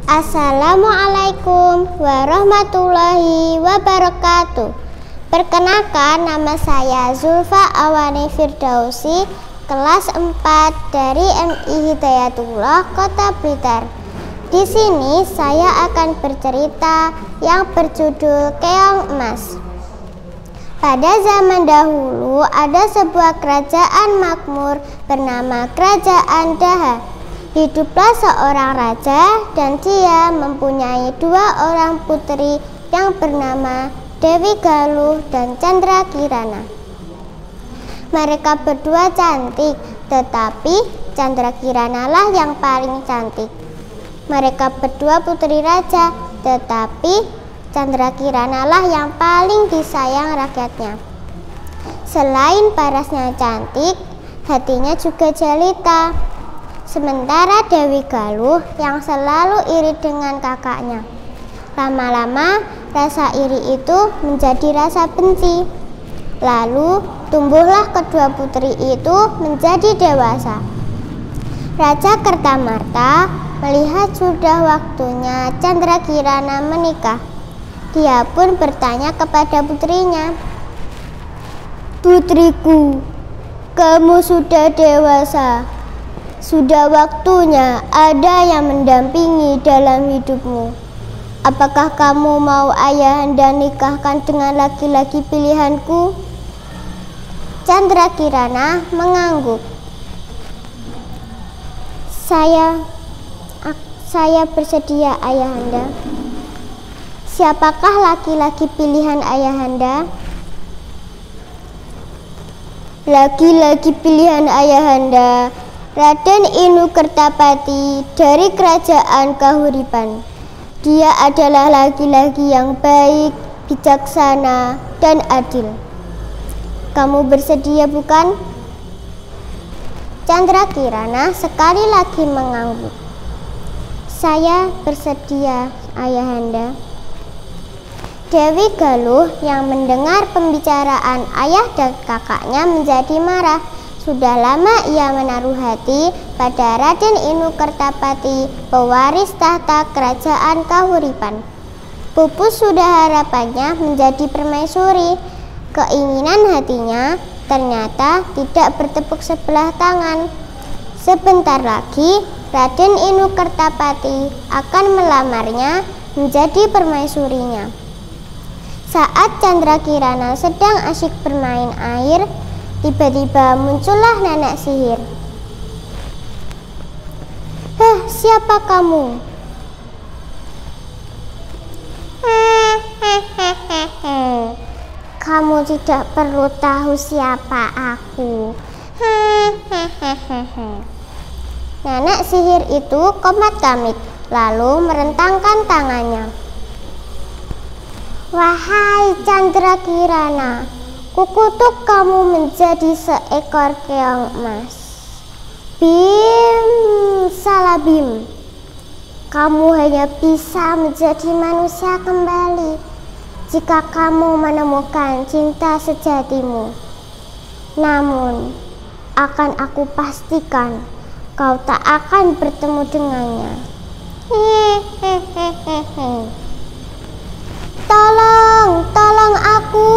Assalamualaikum warahmatullahi wabarakatuh. Perkenalkan, nama saya Zulfa Awani Firdausi, kelas 4 dari MI Hidayatullah, Kota Blitar. Di sini saya akan bercerita yang berjudul Keong Emas. Pada zaman dahulu ada sebuah kerajaan makmur bernama Kerajaan Daha. Hiduplah seorang raja dan dia mempunyai 2 orang putri yang bernama Dewi Galuh dan Chandra Kirana. Mereka berdua cantik, tetapi Chandra Kirana lah yang paling cantik. Mereka berdua putri raja, tetapi Chandra Kirana lah yang paling disayang rakyatnya. Selain parasnya cantik, hatinya juga jelita. Sementara Dewi Galuh yang selalu iri dengan kakaknya. Lama-lama rasa iri itu menjadi rasa benci. Lalu tumbuhlah kedua putri itu menjadi dewasa. Raja Kertamarta melihat sudah waktunya Chandra Kirana menikah. Dia pun bertanya kepada putrinya, "Putriku, kamu sudah dewasa. Sudah waktunya ada yang mendampingi dalam hidupmu. Apakah kamu mau ayahanda nikahkan dengan laki-laki pilihanku?" Chandra Kirana mengangguk. Saya bersedia, ayahanda." "Siapakah laki-laki pilihan ayahanda?" "Laki-laki pilihan ayahanda Raden Inu Kertapati dari Kerajaan Kahuripan. Dia adalah laki-laki yang baik, bijaksana, dan adil. Kamu bersedia, bukan?" Chandra Kirana sekali lagi mengangguk. "Saya bersedia, ayahanda." Dewi Galuh yang mendengar pembicaraan ayah dan kakaknya menjadi marah. Sudah lama ia menaruh hati pada Raden Inu Kertapati, pewaris tahta Kerajaan Kahuripan. Pupus sudah harapannya menjadi permaisuri. Keinginan hatinya ternyata tidak bertepuk sebelah tangan. Sebentar lagi Raden Inu Kertapati akan melamarnya menjadi permaisurinya. Saat Chandra Kirana sedang asyik bermain air, tiba-tiba muncullah nenek sihir. Siapa kamu?" "Kamu tidak perlu tahu siapa aku." Nenek sihir itu komat-kamit, lalu merentangkan tangannya. "Wahai Chandra Kirana, kukutuk kamu menjadi seekor keong emas. Bim salabim. Kamu hanya bisa menjadi manusia kembali jika kamu menemukan cinta sejatimu. Namun, akan aku pastikan kau tak akan bertemu dengannya. Tolong aku."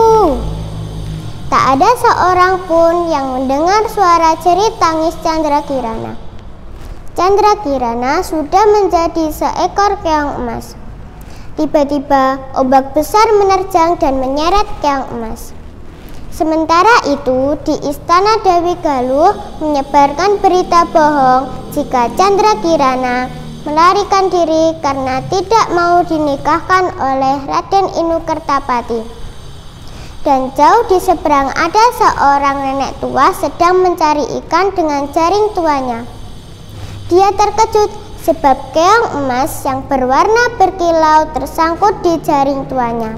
Tak ada seorang pun yang mendengar suara jerit tangis Chandra Kirana. Chandra Kirana sudah menjadi seekor keong emas. Tiba-tiba ombak besar menerjang dan menyeret keong emas. Sementara itu di istana Dewi Galuh menyebarkan berita bohong jika Chandra Kirana melarikan diri karena tidak mau dinikahkan oleh Raden Inu Kertapati. Dan jauh di seberang ada seorang nenek tua sedang mencari ikan dengan jaring tuanya. Dia terkejut sebab keong emas yang berwarna berkilau tersangkut di jaring tuanya.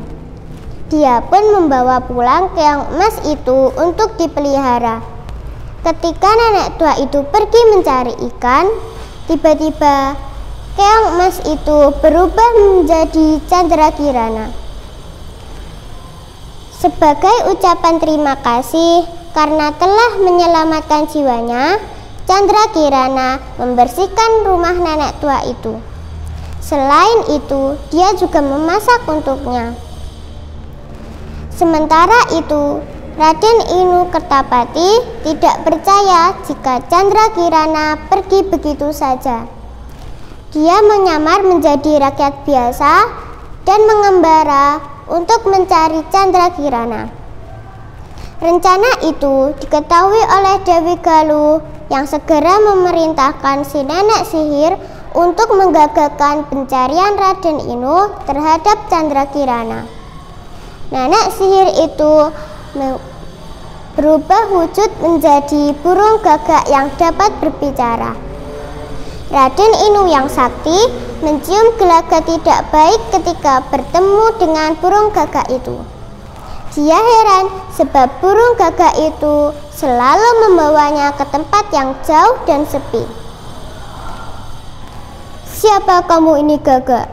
Dia pun membawa pulang keong emas itu untuk dipelihara. Ketika nenek tua itu pergi mencari ikan, tiba-tiba keong emas itu berubah menjadi Chandra Kirana. Sebagai ucapan terima kasih karena telah menyelamatkan jiwanya, Chandra Kirana membersihkan rumah nenek tua itu. Selain itu, dia juga memasak untuknya. Sementara itu, Raden Inu Kertapati tidak percaya jika Candrakirana pergi begitu saja. Dia menyamar menjadi rakyat biasa dan mengembara untuk mencari Candrakirana. Rencana itu diketahui oleh Dewi Galuh yang segera memerintahkan si nenek sihir untuk menggagalkan pencarian Raden Inu terhadap Candrakirana. Nenek sihir itu berubah wujud menjadi burung gagak yang dapat berbicara. Raden Inu yang sakti mencium gelagat tidak baik ketika bertemu dengan burung gagak itu. Dia heran sebab burung gagak itu selalu membawanya ke tempat yang jauh dan sepi. "Siapa kamu ini, Gagak?"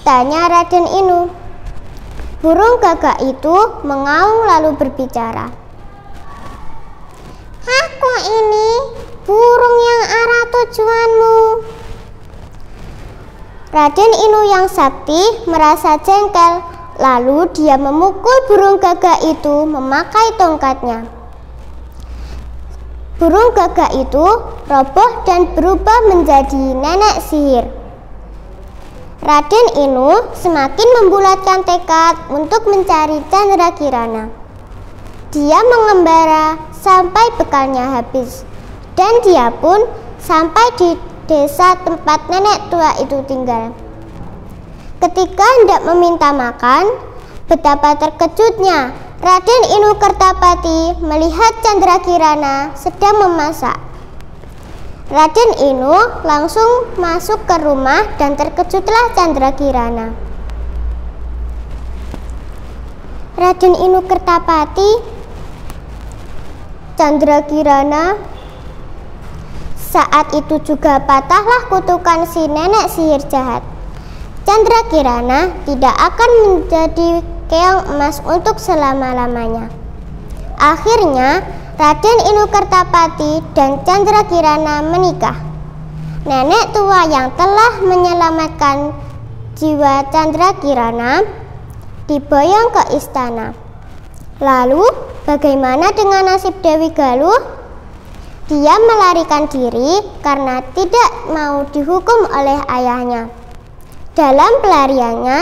tanya Raden Inu. Burung gagak itu mengaum lalu berbicara. "Aku ini burung yang arah tujuanmu." Raden Inu yang sakti merasa jengkel. Lalu dia memukul burung gagak itu memakai tongkatnya. Burung gagak itu roboh dan berubah menjadi nenek sihir. Raden Inu semakin membulatkan tekad untuk mencari Candrakirana. Dia mengembara sampai bekalnya habis, dan dia pun sampai di desa tempat nenek tua itu tinggal. Ketika hendak meminta makan, betapa terkejutnya Raden Inu Kertapati melihat Candrakirana sedang memasak. Raden Inu langsung masuk ke rumah dan terkejutlah Candrakirana. "Raden Inu Kertapati, Candrakirana." Saat itu juga patahlah kutukan si nenek sihir jahat. Candrakirana tidak akan menjadi keong emas untuk selama-lamanya. Akhirnya Raden Inu Kertapati dan Candrakirana menikah. Nenek tua yang telah menyelamatkan jiwa Candrakirana diboyong ke istana. Lalu bagaimana dengan nasib Dewi Galuh? Dia melarikan diri karena tidak mau dihukum oleh ayahnya. Dalam pelariannya,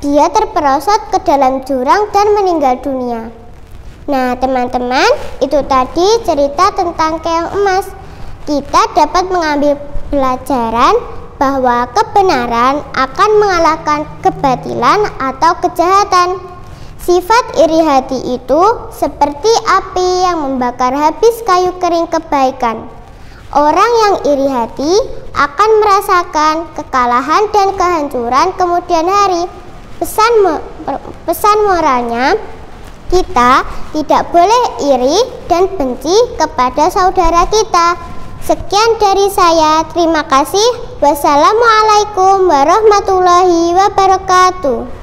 dia terperosot ke dalam jurang dan meninggal dunia. Nah teman-teman, itu tadi cerita tentang keong emas. Kita dapat mengambil pelajaran bahwa kebenaran akan mengalahkan kebatilan atau kejahatan. Sifat iri hati itu seperti api yang membakar habis kayu kering kebaikan. Orang yang iri hati akan merasakan kekalahan dan kehancuran kemudian hari. Pesan moralnya, kita tidak boleh iri dan benci kepada saudara kita. Sekian dari saya, terima kasih. Wassalamualaikum warahmatullahi wabarakatuh.